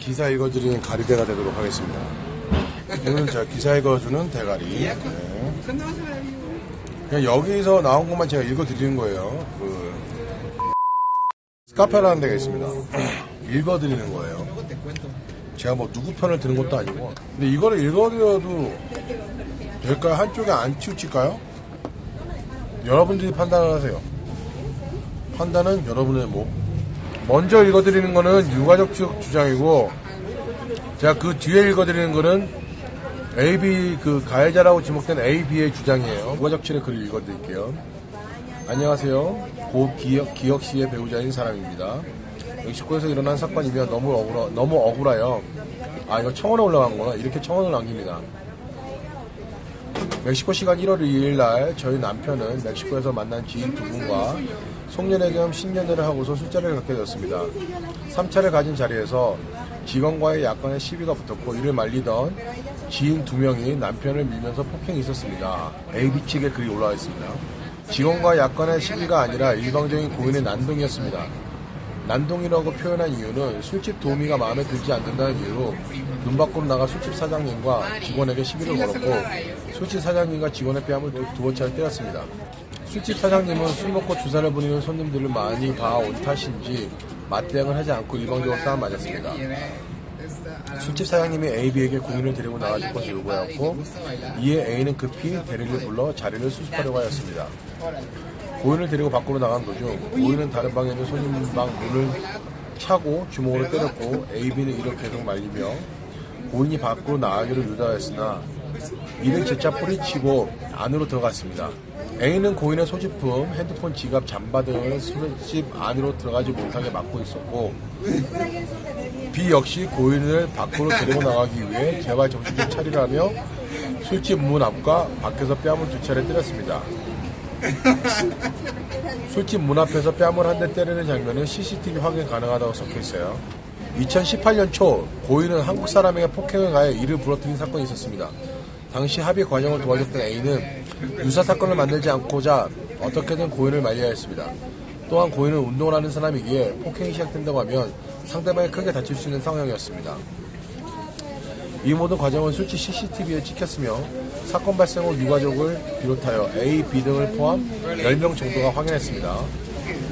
기사 읽어드리는 가리대가 되도록 하겠습니다. 오늘은 제가 기사 읽어주는 대가리. 네. 그냥 여기서 나온 것만 제가 읽어드리는 거예요. 스카페라는 데가 있습니다. 읽어드리는 거예요. 제가 뭐 누구 편을 드는 것도 아니고. 근데 이거를 읽어드려도 될까요? 한쪽에 안 치우칠까요? 여러분들이 판단을 하세요. 판단은 여러분의 목. 먼저 읽어드리는 거는 유가족 측 주장이고, 제가 그 뒤에 읽어드리는 거는 AB, 가해자라고 지목된 AB의 주장이에요. 유가족 측의 글을 읽어드릴게요. 안녕하세요. 고 기혁씨의 배우자인 사람입니다. 멕시코에서 일어난 사건이며 너무 억울하여, 이거 청원에 올라간 거구나. 이렇게 청원을 남깁니다. 멕시코 시간 1월 2일 날 저희 남편은 멕시코에서 만난 지인 두 분과 송년회 겸 신년회를 하고서 술자리를 갖게 되었습니다. 3차를 가진 자리에서 직원과의 약간의 시비가 붙었고, 이를 말리던 지인 2명이 남편을 밀면서 폭행이 있었습니다. AB 측에 글이 올라와 있습니다. 직원과 약간의 시비가 아니라 일방적인 고인의 난동이었습니다. 난동이라고 표현한 이유는 술집 도우미가 마음에 들지 않는다는 이유로 눈 밖으로 나가 술집 사장님과 직원에게 시비를 걸었고, 술집 사장님과 직원의 뺨을 2차례 때렸습니다. 술집 사장님은 술 먹고 주사를 부리는 손님들을 많이 봐온 탓인지 맞대응을 하지 않고 일방적으로 싸움 맞았습니다. 술집 사장님이 AB에게 고인을 데리고 나가줄 것을 요구하였고, 이에 A는 급히 대리를 불러 자리를 수습하려고 하였습니다. 고인을 데리고 밖으로 나간 도중 고인은 다른 방에 있는 손님방 문을 차고 주먹으로 때렸고, AB는 이를 계속 말리며 고인이 밖으로 나가기를 유도하였으나 이를 재차 뿌리치고 안으로 들어갔습니다. A는 고인의 소지품, 핸드폰, 지갑, 잠바 등을 술집 안으로 들어가지 못하게 막고 있었고, B 역시 고인을 밖으로 데리고 나가기 위해 제발 정신 좀 차리라며 술집 문 앞과 밖에서 뺨을 2차례 때렸습니다. 술집 문 앞에서 뺨을 한 대 때리는 장면은 CCTV 확인 가능하다고 적혀있어요. 2018년 초 고인은 한국 사람에게 폭행을 가해 이를 부러뜨린 사건이 있었습니다. 당시 합의 과정을 도와줬던 A는 유사 사건을 만들지 않고자 어떻게든 고인을 말려야 했습니다. 또한 고인은 운동을 하는 사람이기에 폭행이 시작된다고 하면 상대방이 크게 다칠 수 있는 상황이었습니다. 이 모든 과정은 술집 CCTV에 찍혔으며 사건 발생 후 유가족을 비롯하여 A, B 등을 포함 10명 정도가 확인했습니다.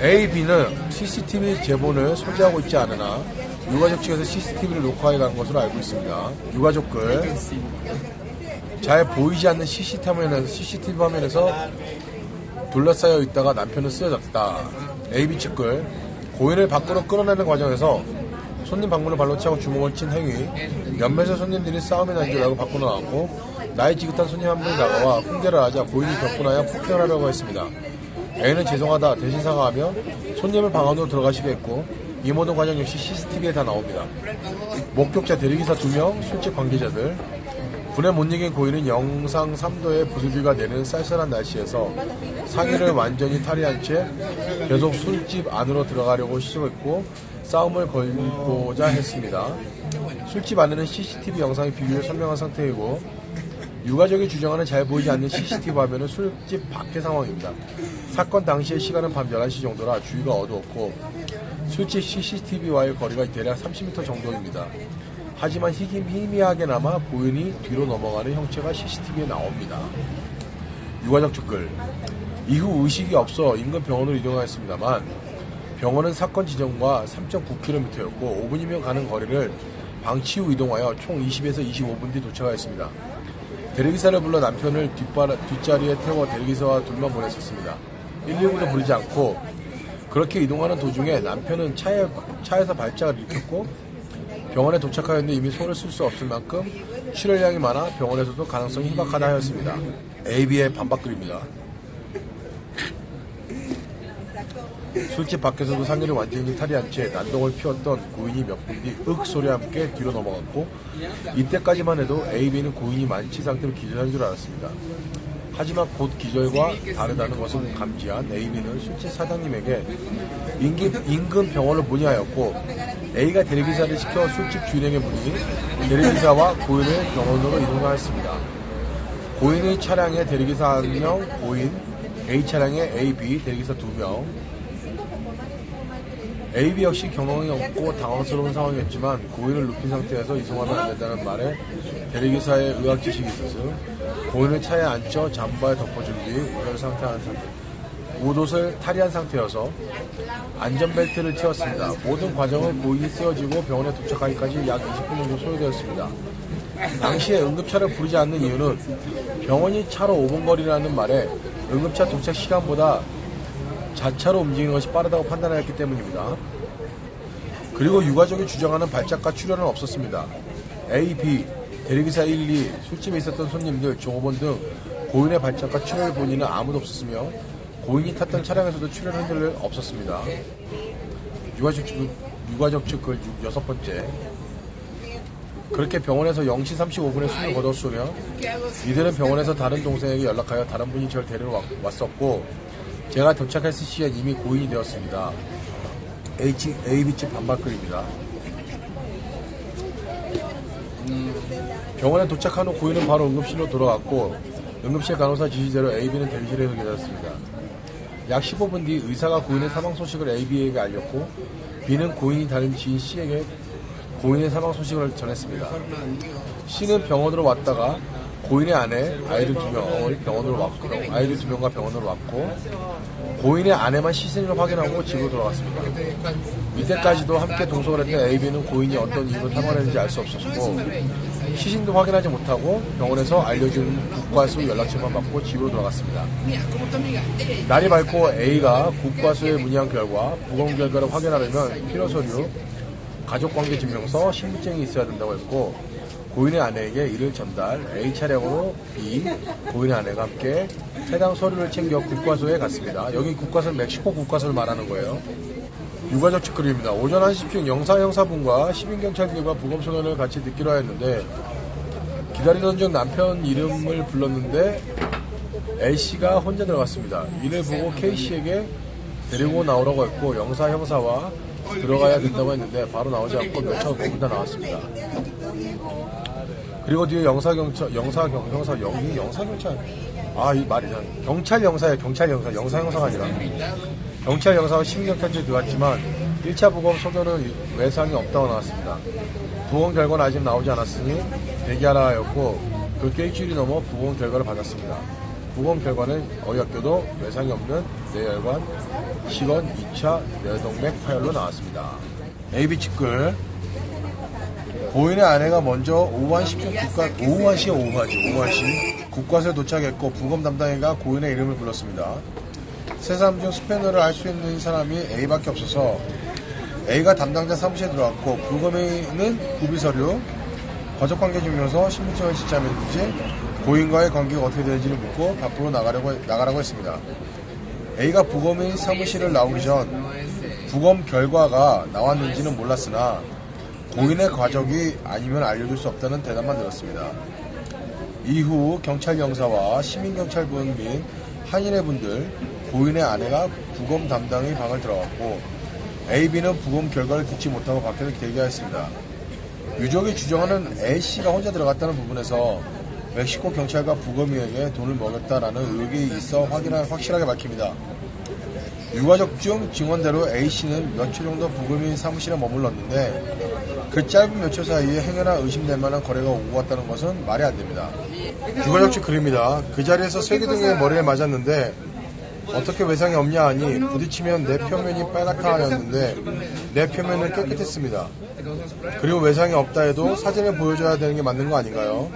A, B는 CCTV 제본을 소지하고 있지 않으나 유가족 측에서 CCTV를 녹화해 간 것으로 알고 있습니다. 유가족 글. 잘 보이지 않는 CCTV 화면에서 둘러싸여 있다가 남편은 쓰러졌다. AB 측 글. 고인을 밖으로 끌어내는 과정에서 손님 방문을 발로 차고 주먹을 친 행위. 몇몇의 손님들이 싸움이 난 줄 알고 밖으로 나왔고, 나이 지긋한 손님 한 분이 나가와 훈계를 하자 고인이 격분하여 폭행을 하려고 했습니다. A는 죄송하다 대신 사과하며 손님을 방 안으로 들어가시게 했고, 이 모든 과정 역시 CCTV에 다 나옵니다. 목격자 대리기사 2명, 술집 관계자들. 불에 못 이긴 고인은 영상 3도의 부슬비가 내리는 쌀쌀한 날씨에서 상의를 완전히 탈의한 채 계속 술집 안으로 들어가려고 시도했고, 싸움을 걸고자 했습니다. 술집 안에는 CCTV 영상의 비교를 설명한 상태이고, 유가족이 주장하는 잘 보이지 않는 CCTV 화면은 술집 밖의 상황입니다. 사건 당시의 시간은 밤 11시 정도라 주위가 어두웠고, 술집 CCTV와의 거리가 대략 30m 정도입니다. 하지만 희미하게나마 고인이 뒤로 넘어가는 형체가 CCTV에 나옵니다. 유가족 측글. 이후 의식이 없어 인근 병원으로 이동하였습니다만 병원은 사건 지점과 3.9km였고 5분이면 가는 거리를 방치 후 이동하여 총 20에서 25분 뒤 도착하였습니다. 대리기사를 불러 남편을 뒷자리에 태워 대리기사와 둘만 보냈었습니다. 119도 부르지 않고 그렇게 이동하는 도중에 남편은 차에서 발작을 일으켰고, 병원에 도착하였는데 이미 손을 쓸 수 없을 만큼 출혈량이 많아 병원에서도 가능성이 희박하다 하였습니다. AB의 반박글입니다. 술집 밖에서도 상의를 완전히 탈의한 채 난동을 피웠던 고인이 몇 분 뒤 윽 소리와 함께 뒤로 넘어갔고, 이때까지만 해도 AB는 고인이 만취 상태로 기절한 줄 알았습니다. 하지만 곧 기절과 다르다는 것을 감지한 AB는 술집 사장님에게 인근 병원을 문의하였고, A가 대리기사를 시켜 술집 주인에게 문의, 대리기사와 고인을 병원으로 이동하였습니다. 고인의 차량에 대리기사 1명, 고인, A 차량에 A, B, 대리기사 2명. AB 역시 경험이 없고 당황스러운 상황이었지만 고인을 눕힌 상태에서 이송하면 안 된다는 말에 대리기사의 의학지식이 있었음 고인을 차에 앉혀 잠바에 덮어준 뒤 우열 상태한 상태 옷을 탈의한 상태여서 안전벨트를 채웠습니다. 모든 과정은 고인이 쓰여지고 병원에 도착하기까지 약 20분 정도 소요되었습니다. 당시에 응급차를 부르지 않는 이유는 병원이 차로 5분 거리라는 말에 응급차 도착 시간보다 자차로 움직이는 것이 빠르다고 판단하였기 때문입니다. 그리고 유가족이 주장하는 발작과 출혈은 없었습니다. A, B, 대리기사 1, 2, 술집에 있었던 손님들, 종업원 등 고인의 발작과 출혈을 본 이는 아무도 없었으며 고인이 탔던 차량에서도 출혈 흔들 없었습니다. 유가족 측 글 6번째. 그렇게 병원에서 0시 35분에 숨을 거뒀으며 이들은 병원에서 다른 동생에게 연락하여 다른 분이 저를 데리러 왔었고 제가 도착했을 시엔 이미 고인이 되었습니다. AB 측 반박글입니다. 병원에 도착한 후 고인은 바로 응급실로 돌아갔고 응급실 간호사 지시대로 AB는 대기실에서 기다렸습니다. 약 15분 뒤 의사가 고인의 사망 소식을 AB에게 알렸고 B는 고인이 다른 지인 C에게 고인의 사망 소식을 전했습니다. C는 병원으로 왔다가 고인의 아내, 아이들 2명을 병원으로 왔고, 아이들 2명과 병원으로 왔고, 고인의 아내만 시신을 확인하고 집으로 돌아갔습니다. 이때까지도 함께 동석을 했던 AB는 고인이 어떤 이유로 사망을 했는지 알 수 없었고, 시신도 확인하지 못하고 병원에서 알려준 국과수 연락처만 받고 집으로 돌아갔습니다. 날이 밝고 A가 국과수에 문의한 결과 부검 결과를 확인하려면 필요서류, 가족관계증명서, 신분증이 있어야 된다고 했고 고인의 아내에게 이를 전달, A 차량으로 B, 고인의 아내가 함께 해당 서류를 챙겨 국과수에 갔습니다. 여기 국과수는 멕시코 국과수를 말하는 거예요. 유가족 측 글입니다. 오전 1시쯤 형사분과 시민경찰들과 부검소견을 같이 듣기로 하였는데 기다리던 중 남편 이름을 불렀는데 A씨가 혼자 들어갔습니다. 이를 보고 K씨에게 데리고 나오라고 했고 형사와 들어가야 된다고 했는데 바로 나오지 않고 몇 차 거부다 나왔습니다. 그리고 뒤에 경찰 형사가 아니라 경찰 형사와 시민경찰들이 들어왔지만 1차 부검 소견은 외상이 없다고 나왔습니다. 부검 결과는 아직 나오지 않았으니 대기하라 하였고 그렇게 일주일이 넘어 부검 결과를 받았습니다. 부검 결과는 어이없게도 외상이 없는 뇌혈관, 식원 2차 뇌동맥 파열로 나왔습니다. AB 측글 고인의 아내가 먼저 오후 1시 국과수에 도착했고 부검 담당자가 고인의 이름을 불렀습니다. 세 사람 중 스패너를 할 수 있는 사람이 A밖에 없어서 A가 담당자 사무실에 들어갔고 부검에는 구비서류, 가족관계증명서, 신분증을 지참했는지 고인과의 관계가 어떻게 되는지를 묻고 밖으로 나가라고 했습니다. A가 부검인 사무실을 나오기 전 부검 결과가 나왔는지는 몰랐으나 고인의 가족이 아니면 알려줄 수 없다는 대답만 들었습니다. 이후 경찰 형사와 시민경찰분 및 한인의 분들, 고인의 아내가 부검 담당의 방을 들어갔고 AB는 부검 결과를 듣지 못하고 밖에서 대기하였습니다. 유족이 주장하는 A씨가 혼자 들어갔다는 부분에서 멕시코 경찰과 부검인에게 돈을 먹였다라는 의혹이 있어 확실하게 밝힙니다. 유가족 중 증언대로 A씨는 며칠 정도 부검인 사무실에 머물렀는데 그 짧은 며칠 사이에 행여나 의심될 만한 거래가 오고 갔다는 것은 말이 안 됩니다. 유가족 측 글입니다. 그 자리에서 쐐기등에 머리에 맞았는데 어떻게 외상이 없냐 하니 부딪히면 내 표면이 빨갛다 하였는데 내 표면은 깨끗했습니다. 그리고 외상이 없다 해도 사진을 보여줘야 되는 게 맞는 거 아닌가요?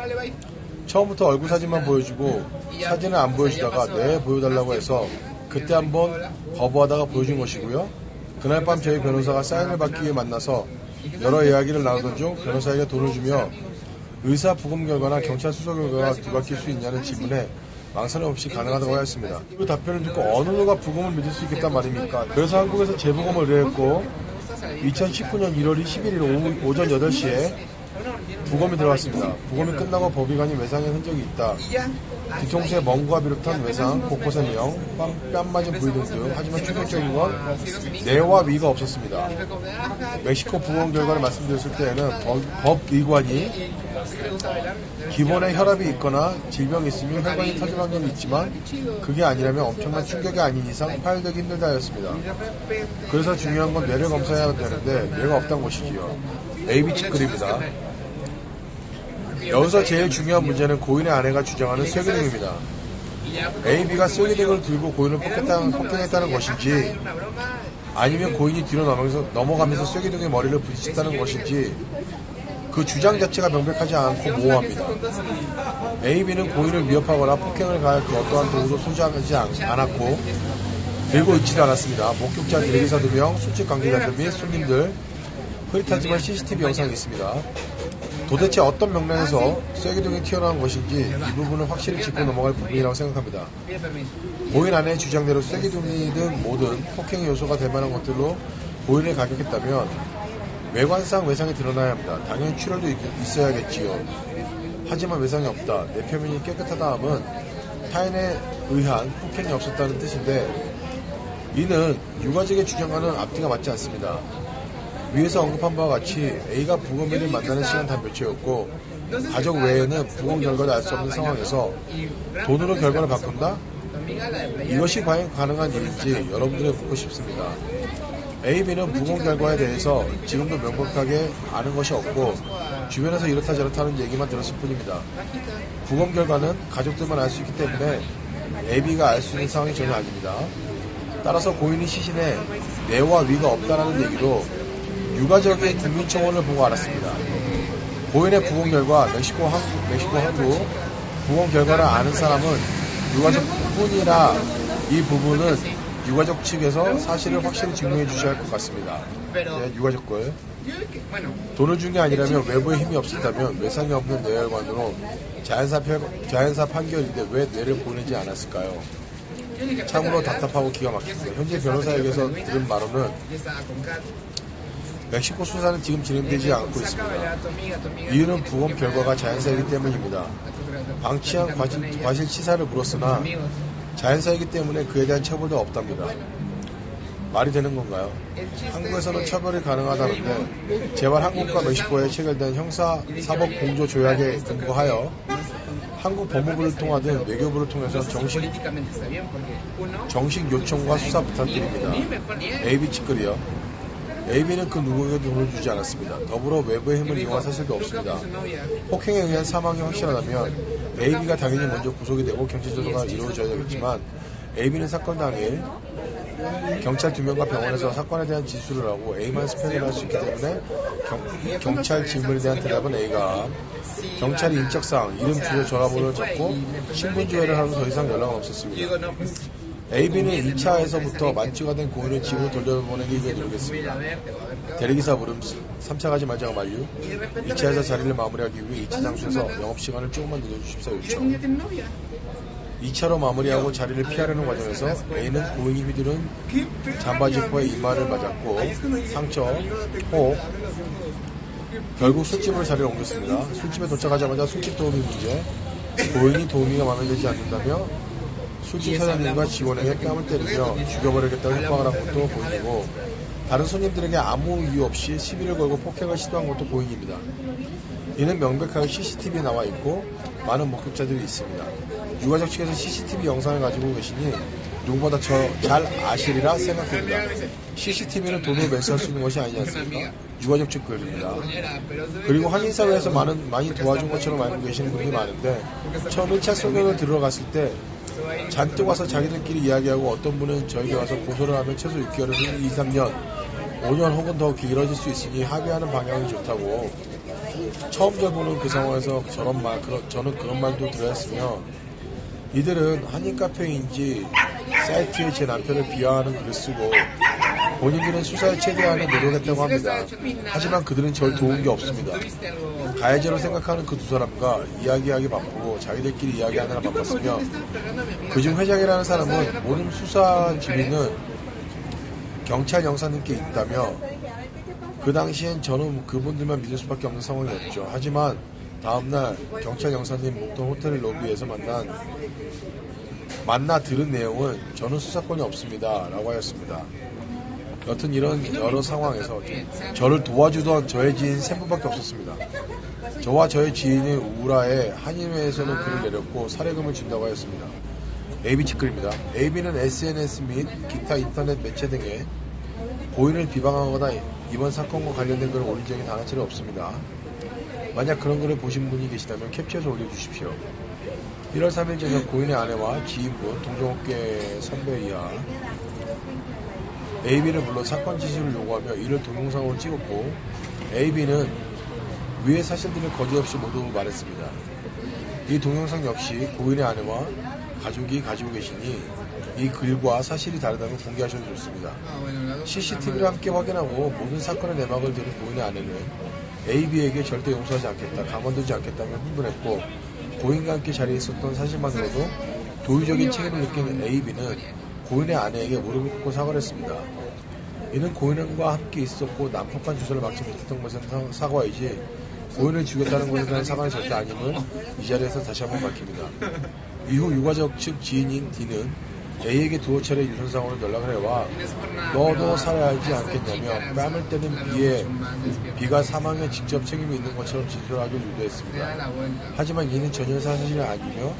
처음부터 얼굴 사진만 보여주고 사진을 안 보여주다가 네 보여달라고 해서 그때 한번 거부하다가 보여준 것이고요. 그날 밤 저희 변호사가 사인을 받기 위해 만나서 여러 이야기를 나누던 중 변호사에게 돈을 주며 의사 부검 결과나 경찰 수사 결과가 뒤바뀔 수 있냐는 질문에 망설임 없이 가능하다고 하였습니다. 그 답변을 듣고 어느 누가 부검을 믿을 수 있겠단 말입니까? 그래서 한국에서 재부검을 의뢰했고 2019년 1월 21일 오전 8시에 부검이 들어왔습니다. 부검이 끝나고 법의관이 외상의 흔적이 있다. 뒤통수에 멍구가 비롯한 외상, 곳곳에 명, 뺨 맞은 부위 등등. 하지만 충격적인 건 뇌와 위가 없었습니다. 멕시코 부검 결과를 말씀드렸을 때에는 법의관이 기본에 혈압이 있거나 질병이 있으면 혈관이 터질 확률이 있지만 그게 아니라면 엄청난 충격이 아닌 이상 파열되기 힘들다 하였습니다. 그래서 중요한 건 뇌를 검사해야 되는데 뇌가 없다는 것이지요. AB 측글입니다. 여기서 제일 중요한 문제는 고인의 아내가 주장하는 쇠기둥입니다. AB가 쇠기둥을 들고 고인을 폭행했다는 것인지 아니면 고인이 뒤로 넘어가면서 쇠기둥에 머리를 부딪혔다는 것인지 그 주장 자체가 명백하지 않고 모호합니다. AB는 고인을 위협하거나 폭행을 가할 그 어떠한 도구도 소지하지 않았고 들고 있지도 않았습니다. 목격자, 대리기사 2명, 술집 관계자들 및 손님들, 흐릿하지만 CCTV 영상이 있습니다. 도대체 어떤 맥락에서 쇠기둥이 튀어나온 것인지 이 부분은 확실히 짚고 넘어갈 부분이라고 생각합니다. 고인 아내의 주장대로 쇠기둥이든 뭐든 폭행의 요소가 될 만한 것들로 고인을 가격했다면 외관상 외상이 드러나야 합니다. 당연히 출혈도 있어야겠지요. 하지만 외상이 없다. 내 표면이 깨끗하다 함은 타인에 의한 폭행이 없었다는 뜻인데 이는 유가족의 주장과는 앞뒤가 맞지 않습니다. 위에서 언급한 바와 같이 A가 부검인을 만나는 시간 단 며칠이었고 가족 외에는 부검 결과를 알 수 없는 상황에서 돈으로 결과를 바꾼다? 이것이 과연 가능한 일인지 여러분들에게 묻고 싶습니다. A, B는 부검 결과에 대해서 지금도 명백하게 아는 것이 없고 주변에서 이렇다 저렇다는 얘기만 들었을 뿐입니다. 부검 결과는 가족들만 알 수 있기 때문에 A, B가 알 수 있는 상황이 전혀 아닙니다. 따라서 고인이 시신에 뇌와 위가 없다는 얘기도 유가족의 국민청원을 보고 알았습니다. 고인의 부검 결과 멕시코 항구 부검 결과를 아는 사람은 유가족뿐이라 이 부분은 유가족 측에서 사실을 확실히 증명해 주셔야 할 것 같습니다. 네, 유가족들 돈을 준 게 아니라면 외부에 힘이 없었다면 외상이 없는 뇌혈관으로 자연사 판결인데 왜 뇌를 보내지 않았을까요? 참으로 답답하고 기가 막힙니다. 현재 변호사에게서 들은 바로는 멕시코 수사는 지금 진행되지 않고 있습니다. 이유는 부검 결과가 자연사이기 때문입니다. 방치한 과실치사를 물었으나 자연사이기 때문에 그에 대한 처벌도 없답니다. 말이 되는 건가요? 한국에서는 처벌이 가능하다는데 제발 한국과 멕시코에 체결된 형사사법공조조약에 근거하여 한국 법무부를 통하든 외교부를 통해서 정식 요청과 수사 부탁드립니다. AB 측글이요. AB는 그 누구에게도 돈을 주지 않았습니다. 더불어 외부의 힘을 이용한 사실도 없습니다. 폭행에 의한 사망이 확실하다면 AB가 당연히 먼저 구속이 되고 경찰 조사가 이루어져야 되겠지만 AB는 사건 당일 경찰 2명과 병원에서 사건에 대한 진술을 하고 A만 스펙을 할 수 있기 때문에 경찰 질문에 대한 대답은 A가 경찰이 인적사항, 이름, 주소, 전화번호를 잡고 신분조회를 하면 더 이상 연락은 없었습니다. AB는 2차에서부터 만취가 된 고인을 집으로 돌려보내기 위해 노력했습니다. 대리기사 물음 3차 가지 말자가 만류 2차에서 자리를 마무리하기 위해 2차 장소에서 영업시간을 조금만 늦어주십사 요청 2차로 마무리하고 자리를 피하려는 과정에서 A는 고인이 휘두른 잠바지포에 이마를 맞았고 상처, 호흡 결국 술집으로 자리를 옮겼습니다. 술집에 도착하자마자 술집 도우미 문제 고인이 도우미가 마음에 들지 않는다며 술집 사장님과 직원에게 뺨을 때리며 죽여버리겠다고 협박을 한 것도 고인이고 다른 손님들에게 아무 이유 없이 시비를 걸고 폭행을 시도한 것도 고인입니다. 이는 명백하게 CCTV에 나와 있고 많은 목격자들이 있습니다. 유가족 측에서 CCTV 영상을 가지고 계시니 누구보다 잘 아시리라 생각됩니다. CCTV는 돈으로 매수할 수 있는 것이 아니지 않습니까? 유가족 측 글입니다. 그리고 한인사회에서 많이 도와준 것처럼 알고 계시는 분이 많은데 처음 1차 소격을 들어갔을 때 잔뜩 와서 자기들끼리 이야기하고 어떤 분은 저에게 와서 고소를 하면 최소 6개월에서 2, 3년, 5년 혹은 더 길어질 수 있으니 합의하는 방향이 좋다고 처음 절 보는 그 상황에서 저는 그런 말도 들었으며 이들은 한인카페인지 사이트에 제 남편을 비하하는 글을 쓰고 본인들은 수사에 최대한을 노력했다고 합니다. 하지만 그들은 절 도운 게 없습니다. 가해자로 생각하는 그 두 사람과 이야기하기 바쁘고 자기들끼리 이야기하느라 바빴으며 그중 회장이라는 사람은 모든 수사 지휘는 경찰 영사님께 있다며 그 당시엔 저는 그분들만 믿을 수밖에 없는 상황이었죠. 하지만 다음날 경찰 영사님 목동 호텔 로비에서 만나 들은 내용은 저는 수사권이 없습니다 라고 하였습니다. 여튼 이런 여러 상황에서 저를 도와주던 저의 지인 3분밖에 없었습니다. 저와 저의 지인이 우라에 한인회에서는 글을 내렸고 사례금을 준다고 하였습니다. AB 측글입니다. AB는 SNS 및 기타 인터넷 매체 등에 고인을 비방하거나 이번 사건과 관련된 글을 올린 적이 단 한 차례 없습니다. 만약 그런 글을 보신 분이 계시다면 캡처해서 올려주십시오. 1월 3일 저녁 고인의 아내와 지인분, 동종업계 선배이하 AB를 불러 사건 지시를 요구하며 이를 동영상으로 찍었고 AB는 위의 사실들을 거짓없이 모두 말했습니다. 이 동영상 역시 고인의 아내와 가족이 가지고 계시니 이 글과 사실이 다르다면 공개하셔도 좋습니다. CCTV를 함께 확인하고 모든 사건의 내막을 들은 고인의 아내는 AB에게 절대 용서하지 않겠다, 가만두지 않겠다며 흥분했고 고인과 함께 자리에 있었던 사실만으로도 도의적인 책임을 느끼는 AB는 고인의 아내에게 무릎을 꿇고 사과를 했습니다. 이는 고인과 함께 있었고 난폭한 주소를 막지 못했던 것은 사과이지 고인을 죽였다는 것에 대한 사과는 절대 아님을 이 자리에서 다시 한번 밝힙니다. 이후 유가족 측 지인인 D는 A에게 두어 차례 유선상으로 연락을 해와 너도 살아야 하지 않겠냐며 뺨을 때는 B가 사망에 직접 책임이 있는 것처럼 진술하기를 유도했습니다. 하지만 이는 전혀 사실이 아니며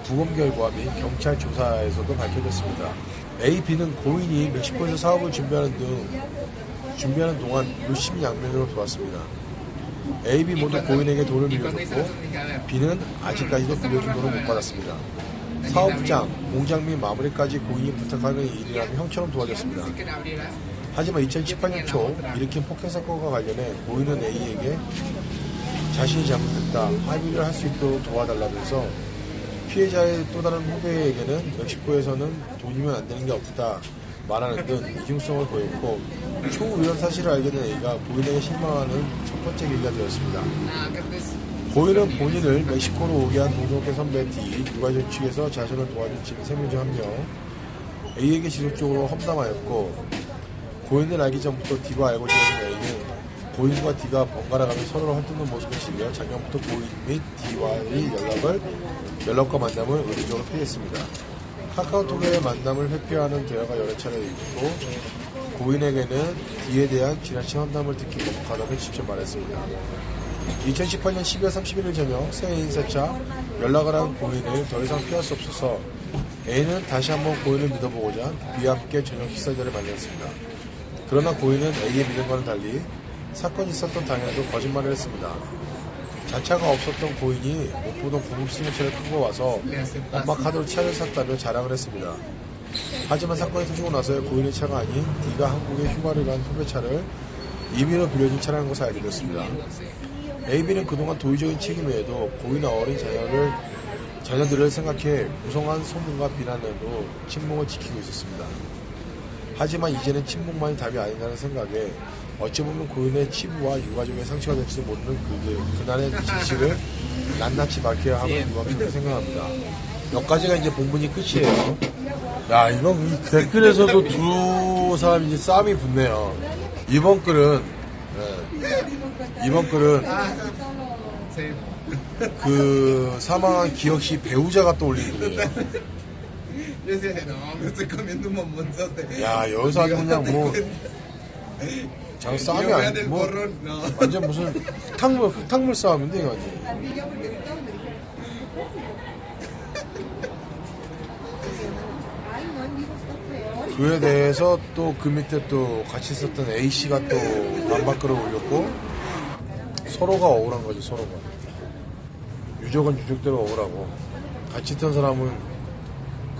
부검 결과 및 경찰 조사에서도 밝혀졌습니다. A, B는 고인이 멕시코에서 사업을 준비하는 동안 물심양면으로 도왔습니다. A, B 모두 고인에게 돈을 빌려줬고 B는 아직까지도 빌려준 돈을 못 받았습니다. 사업장, 공장 및 마무리까지 고인이 부탁하는 일이라면 형처럼 도와줬습니다. 하지만 2018년 초 일으킨 폭행 사건과 관련해 고인은 A에게 자신이 잘못했다, 합의를 할 수 있도록 도와달라면서 피해자의 또 다른 후배에게는 멕시코에서는 돈이면 안 되는 게 없다 말하는 등 이중성을 보였고 추후 이런 사실을 알게 된 A가 고인에게 실망하는 첫 번째 계기가 되었습니다. 고인은 본인을 멕시코로 오게 한 동종업계 선배 D, 유가족 측에서 자신을 도와준 지인 3명 중 1명 A에게 지속적으로 험담하였고 고인을 알기 전부터 D가 알고 지내는 A는 고인과 D가 번갈아가며 서로를 헐뜯는 모습을 지며 작년부터 고인 및 D와의 연락과 만남을 의도적으로 피했습니다. 카카오톡의 만남을 회피하는 대화가 여러 차례 있고 고인에게는 D에 대한 지나친 험담을 듣기 거북하다고 직접 말했습니다. 2018년 12월 31일 저녁 새해 인사차 연락을 한 고인을 더 이상 피할 수 없어서 A는 다시 한번 고인을 믿어보고자 B와 함께 저녁 식사 자리를 마련했습니다. 그러나 고인은 A의 믿음과는 달리 사건이 있었던 당일에도 거짓말을 했습니다. 자차가 없었던 고인이 못 보던 고급 승용차를 끌고 와서 엄마 카드로 차를 샀다며 자랑을 했습니다. 하지만 사건이 터지고 나서야 고인의 차가 아닌 D가 한국에 휴가를 간 후배차를 임의로 빌려준 차라는 것을 알게 됐습니다. AB는 그동안 도의적인 책임 외에도 고인의 어린 자녀들을 생각해 무성한 소문과 비난으로 침묵을 지키고 있었습니다. 하지만 이제는 침묵만이 답이 아니라는 생각에 어찌 보면 고인의 치부와 유가족의 상처가 될지도 모르는 그날의 진실을 낱낱이 밝혀야 하는 유감스럽게 생각합니다. 여기까지가 이제 본문이 끝이에요. 야, 이건 댓글에서도 두 사람이 이제 싸움이 붙네요. 이번 글은 그 사망한 기혁씨 배우자가 또 올린 글이에요. 야, 여기서 아주 그냥 뭐 싸움이 아니 뭐 완전 무슨 흙탕물 싸움인데 이거 완전. 그에 대해서 또 그 밑에 또 같이 있었던 A씨가 또 반박글을 올렸고 서로가 억울한 거지. 서로가 유족은 유족대로 억울하고 같이 있던 사람은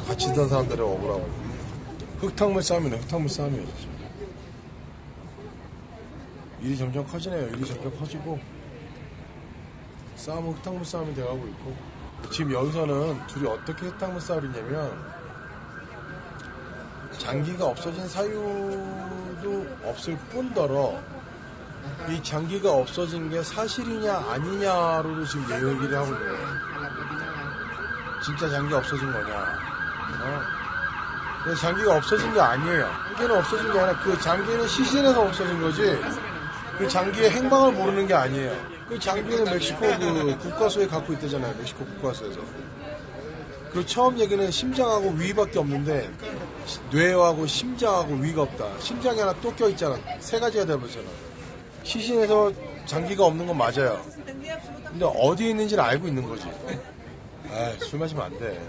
같이 있던 사람대로 억울하고 흙탕물 싸움이네. 흙탕물 싸움이에요. 일이 점점 커지네요. 일이 점점 커지고 싸움은 흙탕물 싸움이 돼가고 있고 지금 여기서는 둘이 어떻게 흙탕물 싸움을 했냐면 장기가 없어진 사유도 없을 뿐더러 이 장기가 없어진 게 사실이냐 아니냐로도 지금 얘기를 하고 있는 거예요. 진짜 장기가 없어진 거냐. 근데 장기가 없어진 게 아니에요. 장기는 없어진 게 아니라 그 장기는 시신에서 없어진 거지 그 장기의 행방을 모르는 게 아니에요. 그 장기는 멕시코 그 국과수에 갖고 있다잖아요. 멕시코 국과수에서. 그 처음 얘기는 심장하고 위밖에 없는데 뇌하고 심장하고 위가 없다. 심장이 하나 또 껴있잖아. 세 가지가 돼버렸잖아. 시신에서 장기가 없는 건 맞아요. 근데 어디에 있는지를 알고 있는 거지. 아, 술 마시면 안 돼.